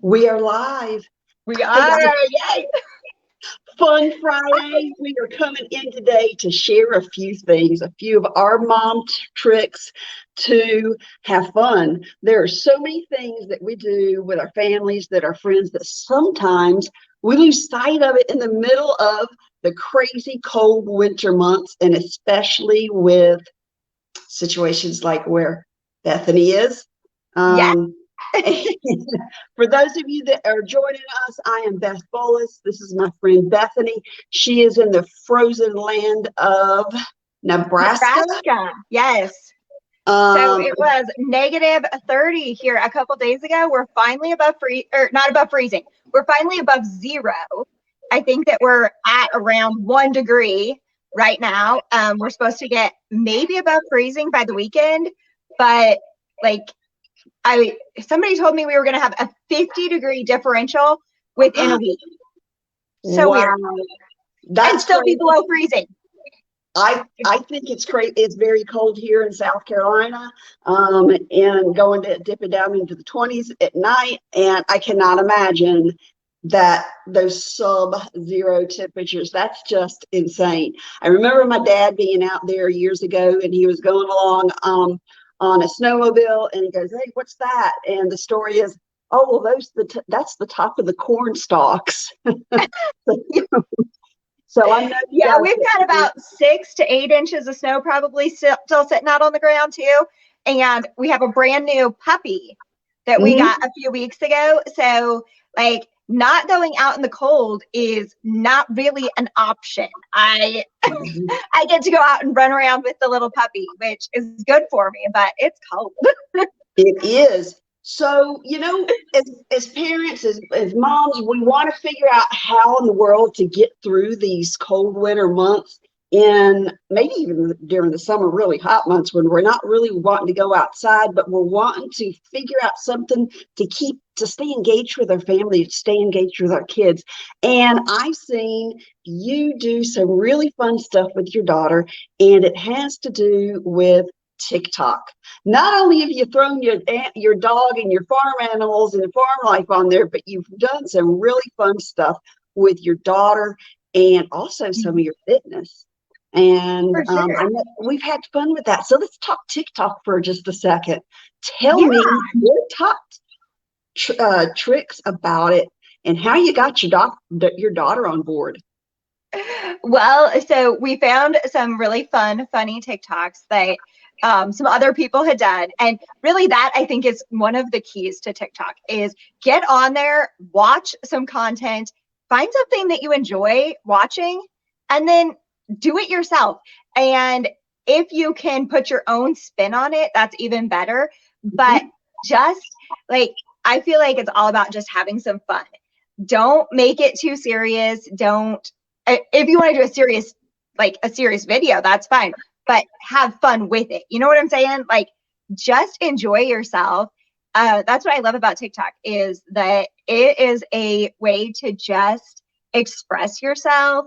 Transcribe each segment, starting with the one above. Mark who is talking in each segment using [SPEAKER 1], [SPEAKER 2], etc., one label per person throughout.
[SPEAKER 1] We are live.
[SPEAKER 2] We
[SPEAKER 1] Hey
[SPEAKER 2] are,
[SPEAKER 1] guys,
[SPEAKER 2] yay!
[SPEAKER 1] fun Friday. We are coming in today to share a few things, a few of our mom tricks to have fun. There are so many things that we do with our families, that our friends, that sometimes we lose sight of it in the middle of the crazy cold winter months, and especially with situations like where Bethany is.
[SPEAKER 2] Yeah.
[SPEAKER 1] Um, For those of you that are joining us, I am Beth Bolus. This is my friend Bethany. She is in the frozen land of Nebraska.
[SPEAKER 2] Nebraska, yes. So
[SPEAKER 1] Um,
[SPEAKER 2] it was negative 30 here a couple days ago. We're finally above or not above freezing. We're finally above zero. I think that we're at around 1 degree right now. We're supposed to get maybe above freezing by the weekend, but like somebody told me we were going to have a 50-degree differential within a week. So
[SPEAKER 1] wow,
[SPEAKER 2] weird.
[SPEAKER 1] that's
[SPEAKER 2] And still
[SPEAKER 1] crazy.
[SPEAKER 2] be below freezing.
[SPEAKER 1] I think it's crazy. It's very cold here in South Carolina, and going to dipping down into the 20s at night. And I cannot imagine that those sub-zero temperatures. That's just insane. I remember my dad being out there years ago, and he was going along on a snowmobile, and he goes, "Hey, what's that?" And the story is, "Oh, well, that's the top of the corn stalks." So I know you
[SPEAKER 2] Yeah,
[SPEAKER 1] guys.
[SPEAKER 2] we've got about 6 to 8 inches of snow probably still sitting out on the ground too. And we have a brand new puppy that we got a few weeks ago. So like not going out in the cold is not really an option. I
[SPEAKER 1] Mhm.
[SPEAKER 2] I get to go out and run around with the little puppy, which is good for me, but it's cold.
[SPEAKER 1] It is. So, as parents, as moms, we want to figure out how in the world to get through these cold winter months, and maybe even during the summer, really hot months when we're not really wanting to go outside, but we're wanting to figure out something to stay engaged with our family, to stay engaged with our kids. And I've seen you do some really fun stuff with your daughter, and it has to do with TikTok. Not only have you thrown your dog and your farm animals and farm life on there, but you've done some really fun stuff with your daughter and also some of your fitness. And
[SPEAKER 2] For sure.
[SPEAKER 1] I know we've had fun with that. So let's talk TikTok for just a second. Tell
[SPEAKER 2] Yeah.
[SPEAKER 1] me your top tricks about it and how you got your daughter on board.
[SPEAKER 2] Well, so we found some really funny TikToks that some other people had done. And really that I think is one of the keys to TikTok is get on there, watch some content, find something that you enjoy watching, and then do it yourself. And if you can put your own spin on it, that's even better. But just like, I feel like it's all about just having some fun. Don't make it too serious. Don't if you want to do a serious video, that's fine, but have fun with it. You know what I'm saying? Like just enjoy yourself. That's what I love about TikTok is that it is a way to just express yourself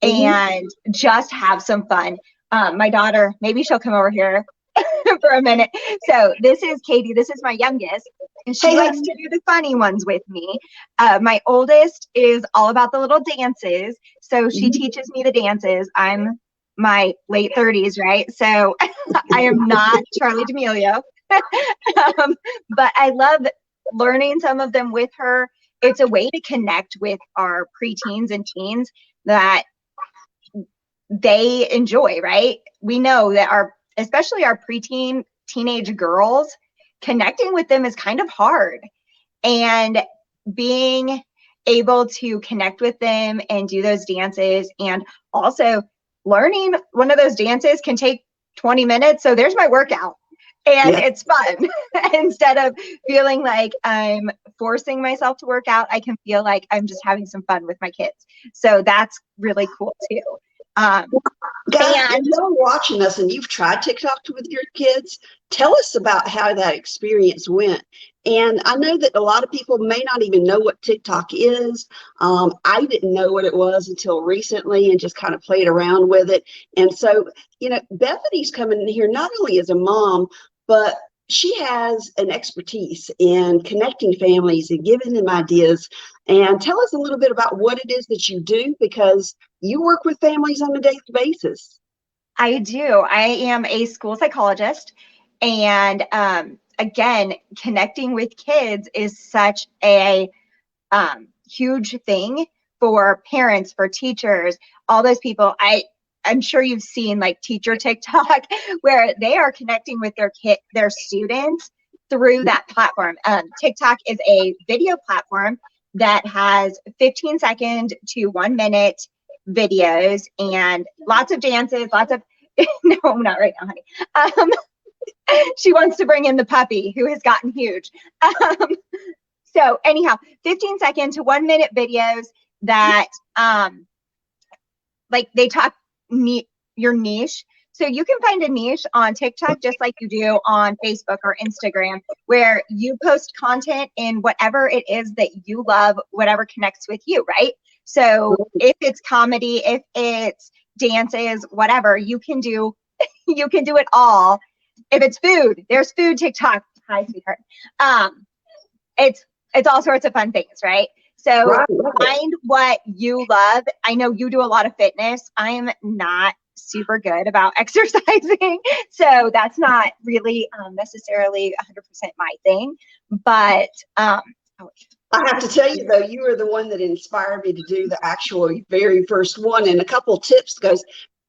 [SPEAKER 1] Mhm.
[SPEAKER 2] and just have some fun. My daughter, maybe she'll come over here for a minute. So this is Katie. This is my youngest, and she
[SPEAKER 1] Hey,
[SPEAKER 2] likes
[SPEAKER 1] honey.
[SPEAKER 2] to do the funny ones with me. My oldest is all about the little dances, so she
[SPEAKER 1] Mhm.
[SPEAKER 2] teaches me the dances. I'm my late 30s, right? So I am not Charlie D'Amelio, but I love learning some of them with her. It's a way to connect with our preteens and teens that they enjoy, right? We know that especially our preteen, teenage girls, connecting with them is kind of hard. And being able to connect with them and do those dances and also learning one of those dances can take 20 minutes. So there's my workout. And
[SPEAKER 1] Yeah.
[SPEAKER 2] it's fun. Instead of feeling like I'm forcing myself to work out, I can feel like I'm just having some fun with my kids. So that's really cool too. Um,
[SPEAKER 1] Guys, if
[SPEAKER 2] and
[SPEAKER 1] you're watching us and you've tried TikTok with your kids, tell us about how that experience went. And I know that a lot of people may not even know what TikTok is. I didn't know what it was until recently and just kind of played around with it. And so, Bethany's coming in here not only as a mom, but she has an expertise in connecting families and giving them ideas. And tell us a little bit about what it is that you do, because you work with families on a daily basis.
[SPEAKER 2] I do. I am a school psychologist. And again, connecting with kids is such a huge thing for parents, for teachers, all those people. I'm sure you've seen like teacher TikTok where they are connecting with their students through that platform. TikTok is a video platform that has 15-second to 1 minute videos and lots of dances, lots of no, not right now, honey. She wants to bring in the puppy who has gotten huge. So anyhow, 15-second to 1 minute videos that like they talk your niche. So you can find a niche on TikTok just like you do on Facebook or Instagram, where you post content in whatever it is that you love, whatever connects with you, right? So if it's comedy, if it's dances, whatever, you can do it all. If it's food, there's food TikTok. Hi, sweetheart. It's all sorts of fun things, right? So
[SPEAKER 1] Right.
[SPEAKER 2] find what you love. I know you do a lot of fitness. I am not super good about exercising, so that's not really necessarily 100% my thing. But
[SPEAKER 1] I have to tell you, though, you are the one that inspired me to do the actual very first one. And a couple tips goes,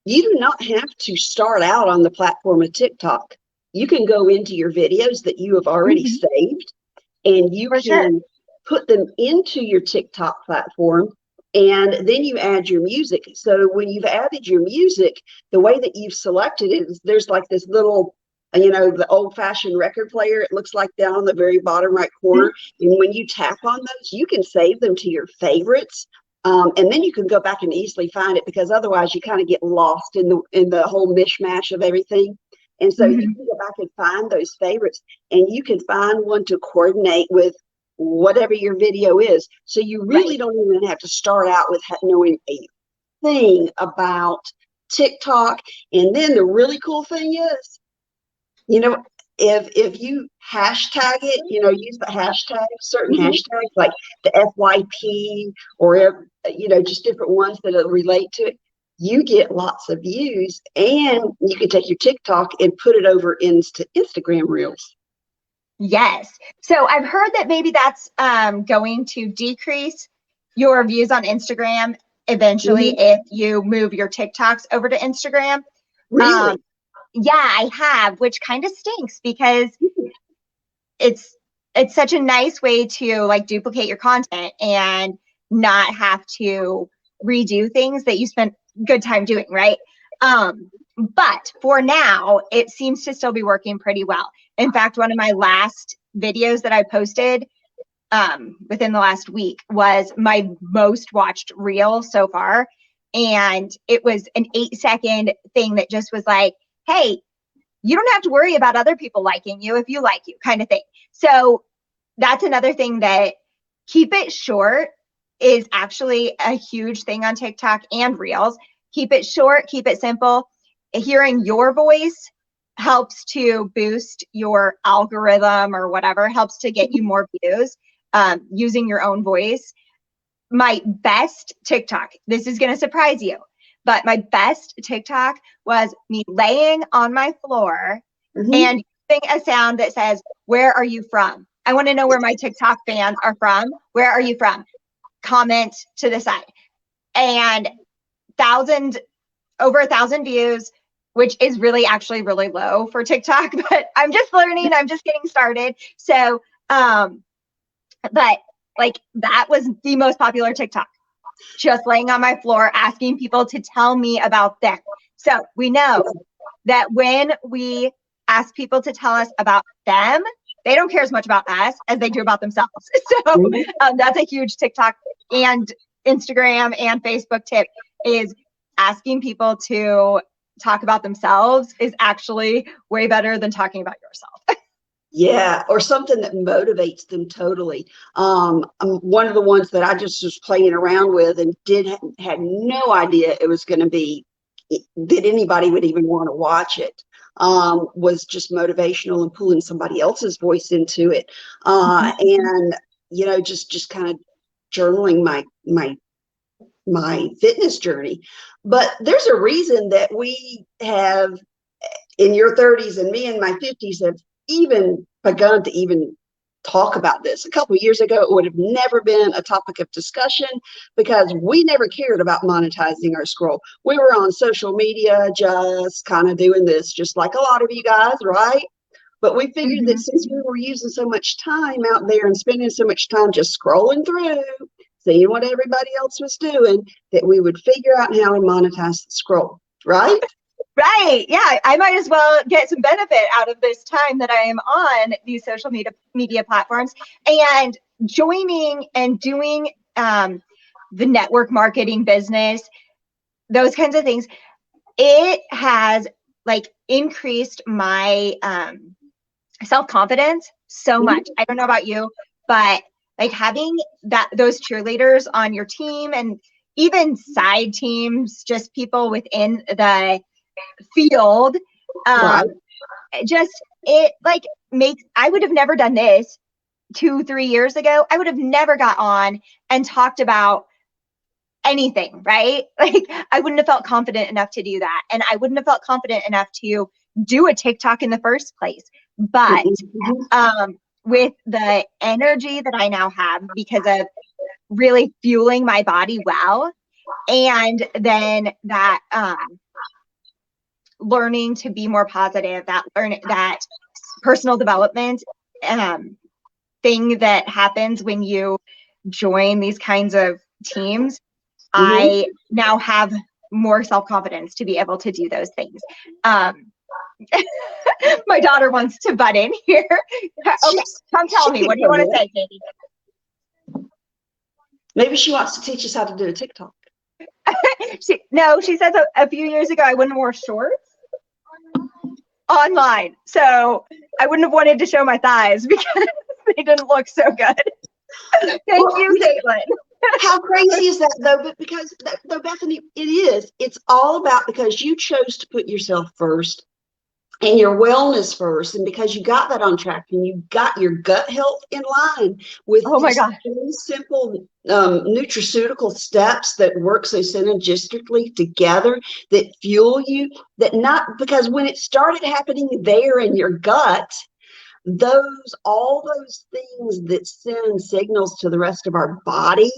[SPEAKER 1] you do not have to start out on the platform of TikTok. You can go into your videos that you have already saved, and you can put them into your TikTok platform, and then you add your music. So when you've added your music, the way that you've selected it is there's like this little, the old-fashioned record player. It looks like down on the very bottom right corner. And when you tap on those, you can save them to your favorites. And then you can go back and easily find it, because otherwise you kind of get lost in the whole mishmash of everything. And so you can go back and find those favorites, and you can find one to coordinate with whatever your video is. So you really don't even have to start out with knowing a thing about TikTok. And then the really cool thing is, if you hashtag it, use the hashtag, certain hashtags like the FYP or, just different ones that relate to it, you get lots of views, and you can take your TikTok and put it over into Instagram Reels.
[SPEAKER 2] Yes. So I've heard that maybe that's going to decrease your views on Instagram eventually if you move your TikToks over to Instagram.
[SPEAKER 1] Really?
[SPEAKER 2] Yeah, I have, which kind of stinks, because it's such a nice way to like duplicate your content and not have to redo things that you spent good time doing, right? But for now, it seems to still be working pretty well. In fact, one of my last videos that I posted within the last week was my most watched reel so far. And it was an 8-second thing that just was like, hey, you don't have to worry about other people liking you if you like you, kind of thing. So that's another thing, that keep it short is actually a huge thing on TikTok and Reels. Keep it short, keep it simple. Hearing your voice helps to boost your algorithm or whatever, helps to get you more views using your own voice. My best TikTok, this is going to surprise you, but my best TikTok was me laying on my floor and using a sound that says, where are you from? I want to know where my TikTok fans are from. Where are you from? Comment to the side. And over 1,000 views, which is really actually really low for TikTok, but I'm just learning, I'm just getting started. So, but like that was the most popular TikTok, just laying on my floor, asking people to tell me about them. So we know that when we ask people to tell us about them, they don't care as much about us as they do about themselves. So that's a huge TikTok and Instagram and Facebook tip, is asking people to talk about themselves is actually way better than talking about yourself.
[SPEAKER 1] Yeah, or something that motivates them totally. One of the ones that I just was playing around with and had no idea it was going to be, that anybody would even want to watch it, was just motivational and pulling somebody else's voice into it. And, you know, just kind of journaling my fitness journey. But there's a reason that we have, in your 30s and me in my 50s, have even begun to even talk about this. A couple of years ago, it would have never been a topic of discussion because we never cared about monetizing our scroll. We were on social media just kind of doing this, just like a lot of you guys, right? But we figured that since we were using so much time out there and spending so much time just scrolling through, seeing what everybody else was doing, that we would figure out how to monetize the scroll, right?
[SPEAKER 2] Right. Yeah. I might as well get some benefit out of this time that I am on these social media platforms, and joining and doing the network marketing business, those kinds of things. It has like increased my self-confidence so much. I don't know about you, but like having those cheerleaders on your team, and even side teams, just people within the field,
[SPEAKER 1] Right.
[SPEAKER 2] just it like makes, I would have never done this 2-3 years ago. I would have never got on and talked about anything, right? Like I wouldn't have felt confident enough to do that, and I wouldn't have felt confident enough to do a TikTok in the first place. But with the energy that I now have because of really fueling my body well, and then that learning to be more positive, that personal development thing that happens when you join these kinds of teams, I now have more self-confidence to be able to do those things. My daughter wants to butt in here. Okay, come tell me. What do you want to say, Katie?
[SPEAKER 1] Maybe she wants to teach us how to do a TikTok.
[SPEAKER 2] She says a few years ago I wouldn't have wore shorts online, so I wouldn't have wanted to show my thighs because they didn't look so good. Thank you, Caitlin.
[SPEAKER 1] How crazy is that, though? But because, though, Bethany, it's all about, because you chose to put yourself first and your wellness first, and because you got that on track and you got your gut health in line with these very simple nutraceutical steps that work so synergistically together, that fuel you, that not because when it started happening there in your gut, all those things that send signals to the rest of our body,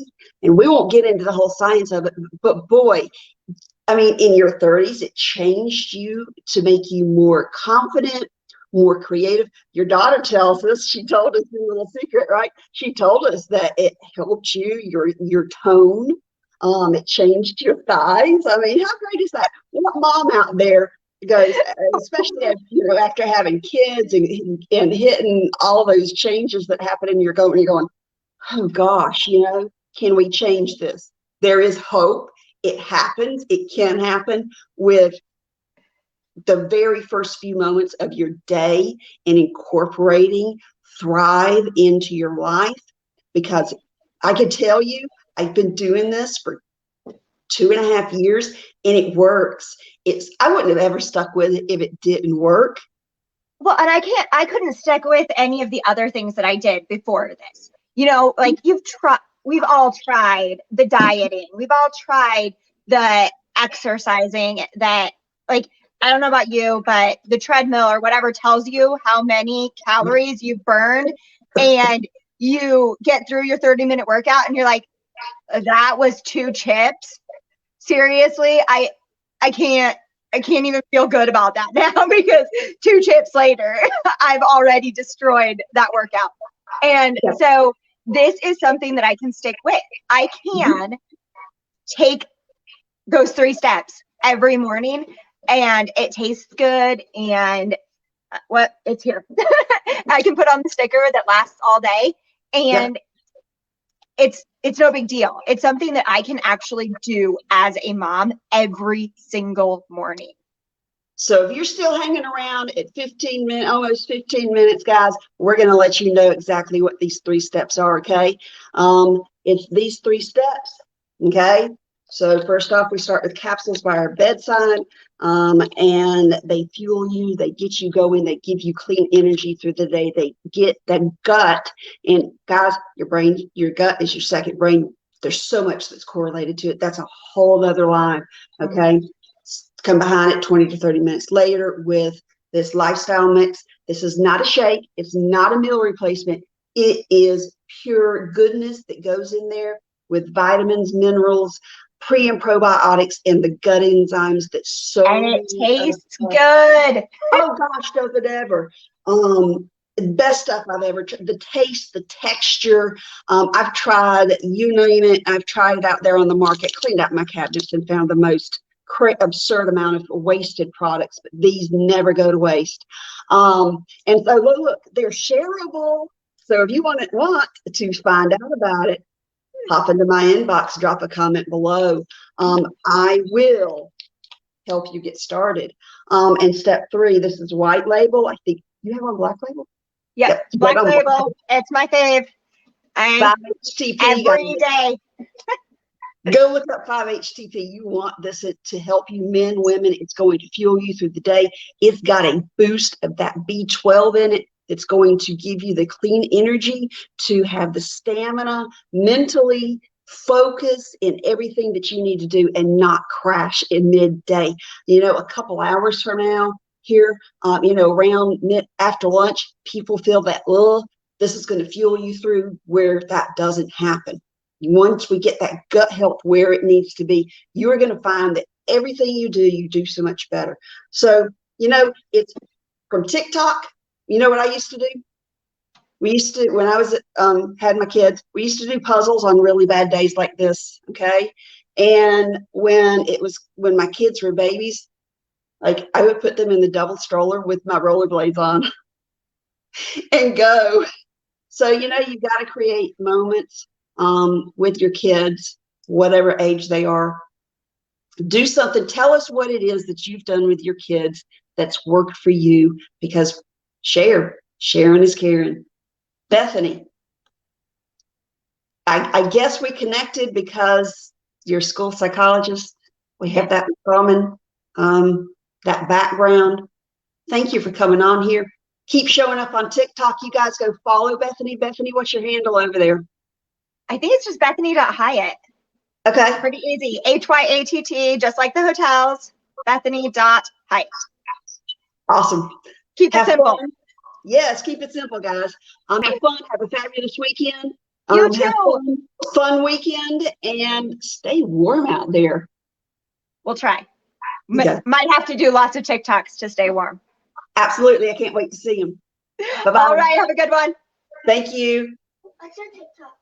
[SPEAKER 1] and we won't get into the whole science of it, but boy, I mean, in your 30s, it changed you to make you more confident, more creative. Your daughter tells us, she told us a little secret, right? She told us that it helped you, your tone. It changed your thighs. I mean, how great is that? What mom out there goes, especially after having kids and hitting all those changes that happen, and you're going, oh gosh, can we change this? There is hope. It happens. It can happen with the very first few moments of your day and incorporating Thrive into your life. Because I can tell you, I've been doing this for 2.5 years and it works. I wouldn't have ever stuck with it if it didn't work.
[SPEAKER 2] Well, and I couldn't stick with any of the other things that I did before this. Like we've all tried the dieting. We've all tried the exercising that, like, I don't know about you, but the treadmill or whatever tells you how many calories you've burned, and you get through your 30-minute workout and you're like, that was 2 chips. Seriously, I can't even feel good about that now because 2 chips later, I've already destroyed that workout. And so this is something that I can stick with. I can take those 3 steps every morning and it tastes good, and it's here. I can put on the sticker that lasts all day, and it's no big deal. It's something that I can actually do as a mom every single morning.
[SPEAKER 1] So if you're still hanging around at almost 15 minutes, guys, we're going to let you know exactly what these 3 steps are, okay? It's these 3 steps, okay? So first off, we start with capsules by our bedside, and they fuel you, they get you going, they give you clean energy through the day. They get the gut, and guys, your gut is your second brain. There's so much that's correlated to it. That's a whole other line, okay? Come behind it 20 to 30 minutes later with this lifestyle mix. This is not a shake. It's not a meal replacement. It is pure goodness that goes in there with vitamins, minerals, pre and probiotics, and the gut enzymes that so
[SPEAKER 2] And it tastes good.
[SPEAKER 1] Oh gosh, does it ever. Best stuff I've ever tried. The taste, the texture. I've tried, you name it, I've tried it out there on the market, cleaned out my cabinets and found the most absurd amount of wasted products, but these never go to waste. And so look, they're shareable. So if you want to find out about it, pop into my inbox, drop a comment below. I will help you get started. And step 3, this is white label. I think you have on black label.
[SPEAKER 2] Yep, black label. It's my fave.
[SPEAKER 1] 5-HTP
[SPEAKER 2] every day.
[SPEAKER 1] Go look up 5-HTP. You want this to help you, men, women. It's going to fuel you through the day. It's got a boost of that B12 in it. It's going to give you the clean energy to have the stamina, mentally focus in everything that you need to do and not crash in midday. You know, a couple hours from now here, around after lunch, people feel that, this is going to fuel you through where that doesn't happen. Once we get that gut health where it needs to be, you're going to find that everything you do so much better. So, it's from TikTok. You know what I used to do? We used to, when I was had my kids, we used to do puzzles on really bad days like this, okay? And when my kids were babies, like I would put them in the double stroller with my rollerblades on and go. So, you've got to create moments with your kids, whatever age they are. Do something. Tell us what it is that you've done with your kids that's worked for you, because sharing is caring. Bethany, I guess we connected because you're a school psychologist. We have that in common, that background. Thank you for coming on here. Keep showing up on TikTok. You guys go follow Bethany. Bethany, what's your handle over there?
[SPEAKER 2] I think it's just Bethany.Hyatt.
[SPEAKER 1] Okay.
[SPEAKER 2] Pretty easy. HYATT, just like the hotels. Bethany.Hyatt.
[SPEAKER 1] Awesome.
[SPEAKER 2] Keep it simple.
[SPEAKER 1] Fun. Yes, keep it simple, guys. Have fun. Have a fabulous weekend.
[SPEAKER 2] You too.
[SPEAKER 1] Have fun weekend, and stay warm out there.
[SPEAKER 2] We'll try. Okay. Might have to do lots of TikToks to stay warm.
[SPEAKER 1] Absolutely. I can't wait to see them. Bye-bye.
[SPEAKER 2] All right. Have a good one.
[SPEAKER 1] Thank you.
[SPEAKER 3] What's your TikTok?